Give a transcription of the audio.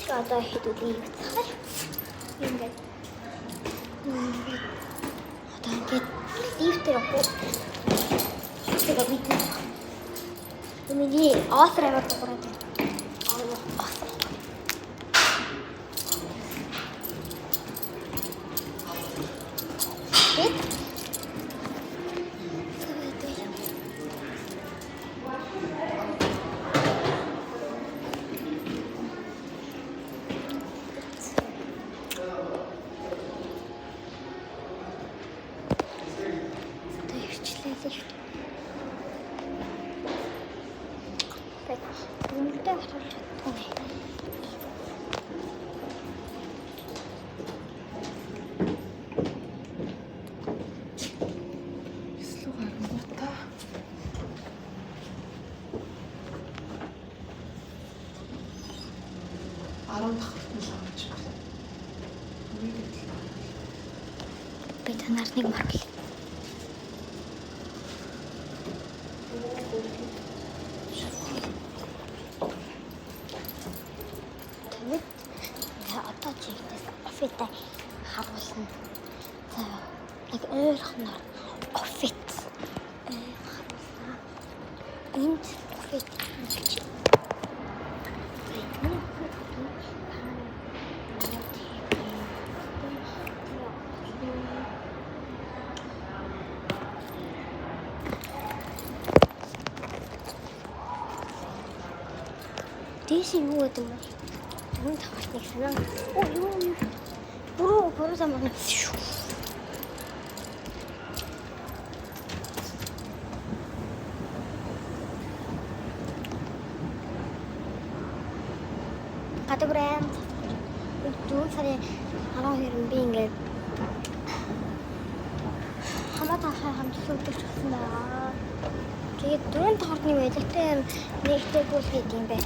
Одоо хэдүүлээ цаа. Ингээд. Одоо ингээд лифтээр авах. Тэгээ бид. Миний осроо дуурайд. Би танаар нэг марвал. Тэгээд одоо чигтээс офитай харуулна. За яг ойрхоноор офит харуулна. Энд офит гэж. Дэш юу гэдэг юм бэ? Түн тавхныг санаа. Оо юу. Буруу замаар. Гадагран. Дүүн сарын 12-нд би ингээд хамаатай хамтсан өдөрч болсон байгаа. Тэгээд дөрөв тохорны байлгатай нэгтэйгүүл хийх юм бэ.